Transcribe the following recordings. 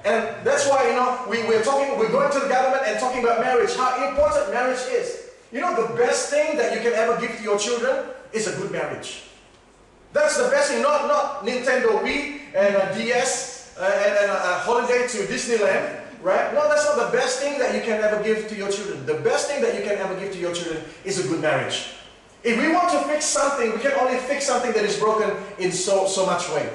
And that's why, we're going to the government and talking about marriage, how important marriage is. You know, the best thing that you can ever give to your children is a good marriage. That's the best thing, not Nintendo Wii and a DS and a holiday to Disneyland, right? No, that's not the best thing that you can ever give to your children. The best thing that you can ever give to your children is a good marriage. If we want to fix something, we can only fix something that is broken in so much way.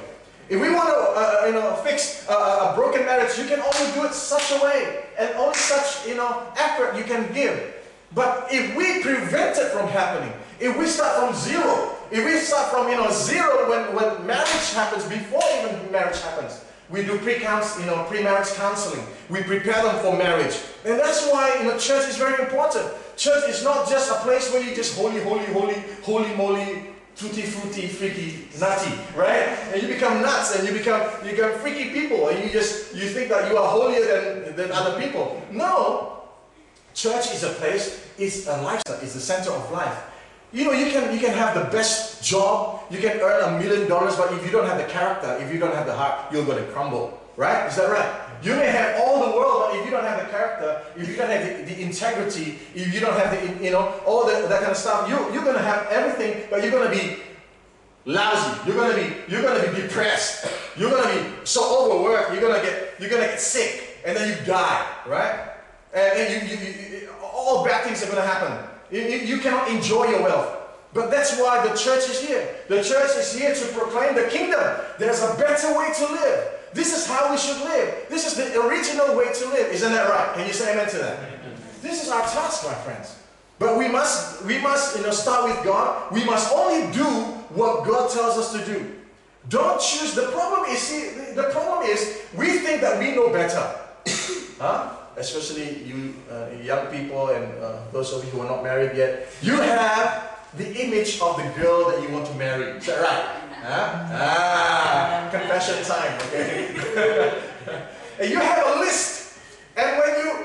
If we want to, fix a broken marriage, you can only do it such a way, and only such, effort you can give. But if we prevent it from happening, if we start from zero, if we start from, zero when marriage happens, before even marriage happens, we do pre-marriage counseling. We prepare them for marriage, and that's why, church is very important. Church is not just a place where you just holy moly, tutti frutti, freaky, nutty, right? And you become nuts, and you become freaky people, and you think that you are holier than other people. No, church is a place, it's a lifestyle, it's the center of life. You can have the best job, you can earn $1 million, but if you don't have the character, if you don't have the heart, you're going to crumble, right? Is that right? You may have all the world, but if you don't have the character, if you don't have the integrity, if you don't have all that kind of stuff, you're going to have everything, but you're going to be lousy. You're going to be depressed. You're going to be so overworked. You're going to get sick, and then you die, right? And all bad things are going to happen. You cannot enjoy your wealth. But that's why the church is here. The church is here to proclaim the kingdom. There's a better way to live. This is how we should live. This is the original way to live. Isn't that right? Can you say amen to that? This is our task, my friends. But we must start with God. We must only do what God tells us to do. Don't choose. The problem is we think that we know better. Huh? Especially you young people and those of you who are not married yet. You have the image of the girl that you want to marry. Is that right? Huh? Confession time, okay? And you have a list. And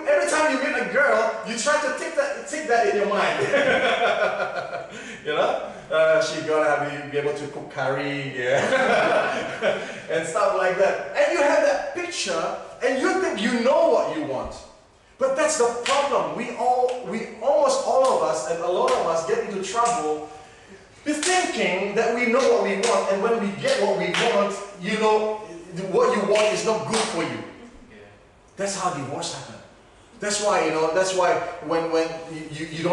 every time you meet a girl, you try to tick that in your mind. She's gonna be able to cook curry, yeah. And stuff like that. And you have that picture, and you think you know what you want. But that's the problem. We almost all of us, and a lot of us, get into trouble with thinking that we know what we want, and when we get what we want, what you want is not good for you. That's how divorce happens. That's why when you're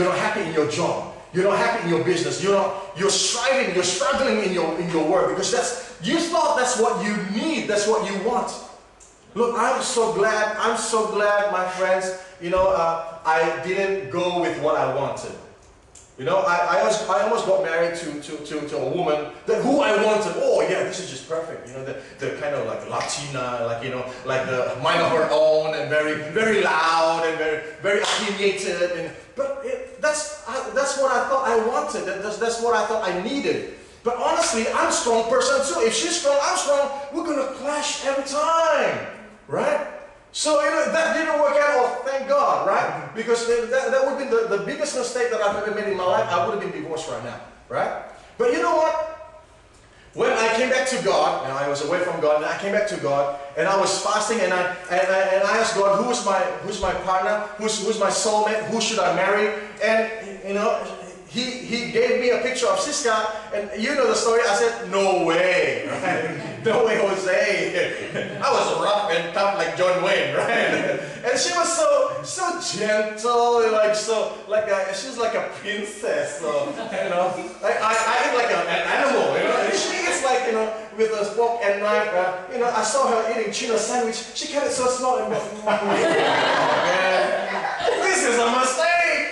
not happy in your job, you're not happy in your business, you're striving, you're struggling in your work, because you thought that's what you need, that's what you want. Look, I'm so glad, my friends, I didn't go with what I wanted. I almost got married to a woman who I wanted. Oh yeah, this is just perfect. The kind of like Latina, like the mind of her own, and very, very loud, and very, very opinionated. But that's what I thought I wanted. That's what I thought I needed. But honestly, I'm a strong person too. If she's strong, I'm strong. We're gonna clash every time, right? So that didn't work out. Oh, thank God, right? Because that would be the biggest mistake that I've ever made in my life. I would have been divorced right now, right? But you know what? When I came back to God, and I was away from God, and I came back to God, and I was fasting, and I asked God, who's my partner, who's my soulmate, who should I marry? And He gave me a picture of Siska, and you know the story. I said, no way, right? No way, Jose. I was rough and tough like John Wayne, right? And she was so gentle, she's like a princess. So I eat like an animal, and she eats like with a fork and knife. I saw her eating tuna sandwich. She kept it so small, and oh man, this is a mistake.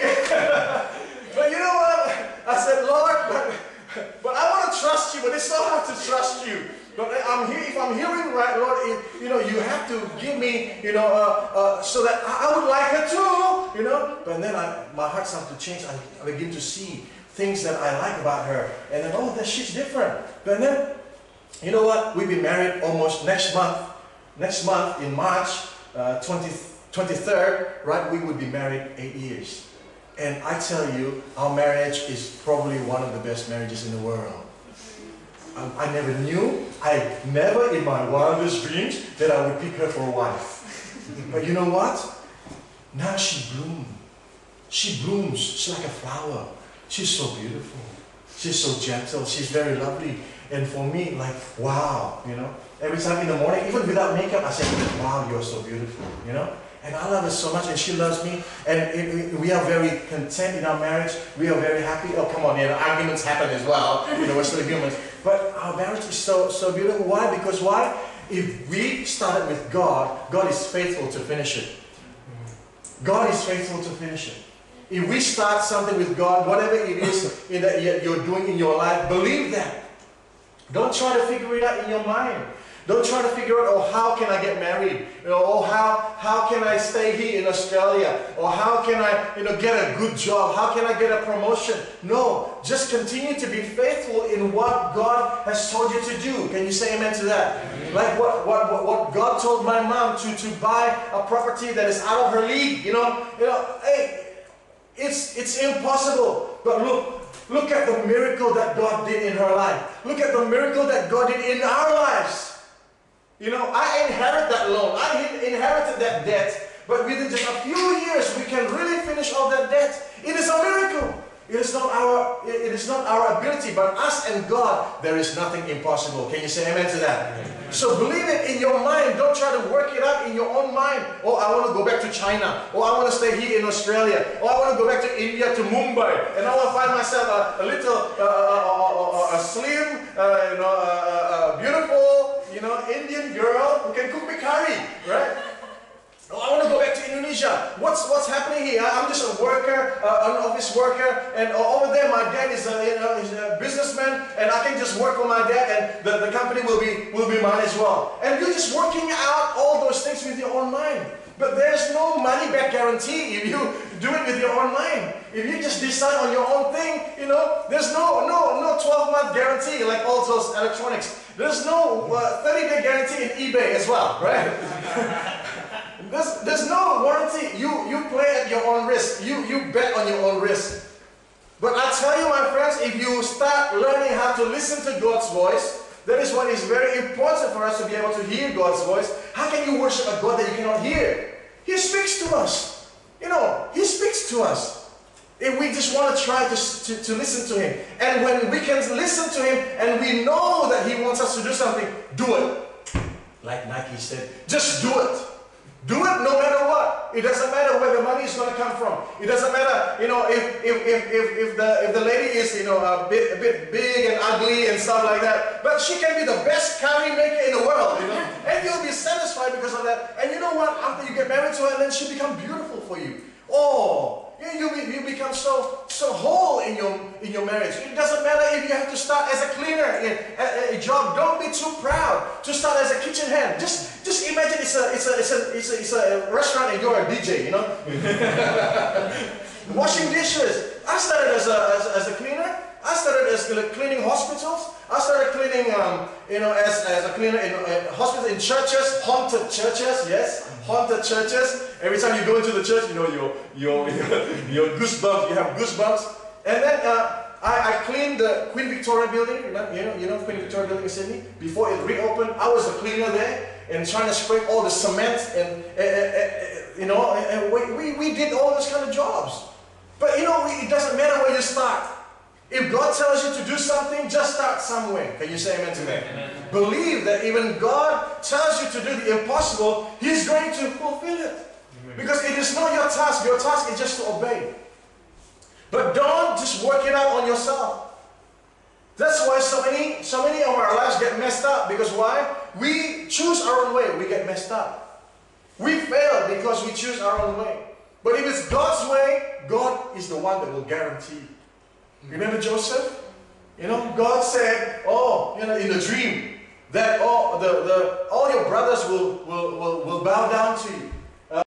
But you know what? I said, Lord, but I want to trust you, but it's so hard to trust you. But if I'm hearing right, Lord, you have to give me, so that I would like her too, But then my heart started to change. I begin to see things that I like about her. And then, that she's different. But then, you know what? We've been married almost next month in March 23rd, right? We would be married 8 years. And I tell you, our marriage is probably one of the best marriages in the world. I never knew, I never in my wildest dreams that I would pick her for a wife. But you know what? Now she blooms. She blooms. She's like a flower. She's so beautiful. She's so gentle. She's very lovely. And for me, like, wow, you know. Every time in the morning, even without makeup, I say, wow, you're so beautiful, you know. And I love her so much, and she loves me. And we are very content in our marriage. We are very happy. Oh, come on, you know, arguments happen as well. You know, we're still humans. But our marriage is so beautiful. Why? Because why? If we started with God, God is faithful to finish it. God is faithful to finish it. If we start something with God, whatever it is that you're doing in your life, believe that. Don't try to figure it out in your mind. Don't try to figure out, oh, how can I get married? You know, oh, how can I stay here in Australia? Or how can I, you know, get a good job? How can I get a promotion? No, just continue to be faithful in what God has told you to do. Can you say amen to that? Amen. Like what God told my mom to buy a property that is out of her league. You know, hey, it's impossible. But look at the miracle that God did in her life. Look at the miracle that God did in our lives. You know, I inherited that loan. I inherited that debt. But within just a few years, we can really finish all that debt. It is a miracle. It is not our ability, but us and God, there is nothing impossible. Can you say amen to that? Amen. So believe it in your mind. Don't try to work it out in your own mind. Oh, I want to go back to China. Oh, I want to stay here in Australia. Oh, I want to go back to India, to Mumbai. And I want to find myself a little, a slim, beautiful, you know, Indian girl who can cook me curry, right? Oh, I want to go back to Indonesia. What's happening here? I'm just a worker, an office worker, and over there my dad is a businessman, and I can just work for my dad, and the company will be mine as well. And you're just working out all those things with your own mind. But there's no money back guarantee if you do it with your own mind. If you just decide on your own thing, you know, there's no 12-month guarantee like all those electronics. There's no 30-day guarantee in eBay as well, right? There's no warranty. You play at your own risk. You bet on your own risk. But I tell you, my friends, if you start learning how to listen to God's voice, that is what is very important for us to be able to hear God's voice. How can you worship a God that you cannot hear? He speaks to us. You know, He speaks to us. If we just want to try to listen to Him. And when we can listen to Him and we know that He wants us to do something, do it. Like Nike said, just do it. Do it no matter what. It doesn't matter where the money is going to come from. It doesn't matter, you know, if the lady is, you know, a bit big and ugly and stuff like that. But she can be the best curry maker in the world, you know. And you'll be satisfied because of that. And you know what? After you get married to her, then she'll become beautiful for you. Oh, you become so whole in your marriage. It doesn't matter if you have to start as a cleaner in a job. Don't be too proud to start as a kitchen hand. Just imagine it's a restaurant and you're a DJ, you know. Washing dishes. I started as a cleaner. I started as cleaning hospitals. I started cleaning, as a cleaner in hospitals, in churches, haunted churches. Yes, haunted churches. Every time you go into the church, you know your goosebumps. You have goosebumps. And then I cleaned the Queen Victoria building. You know Queen Victoria building in Sydney. Before it reopened, I was the cleaner there and trying to scrape all the cement and we did all those kind of jobs. But you know, it doesn't matter where you start. If God tells you to do something, just start somewhere. Can you say amen to that? Amen. Believe that even God tells you to do the impossible, He's going to fulfill it. Amen. Because it is not your task. Your task is just to obey. But don't just work it out on yourself. That's why so many of our lives get messed up. Because why? We choose our own way. We get messed up. We fail because we choose our own way. But if it's God's way, God is the one that will guarantee. Remember Joseph? You know, God said, in the dream, that all your brothers will bow down to you.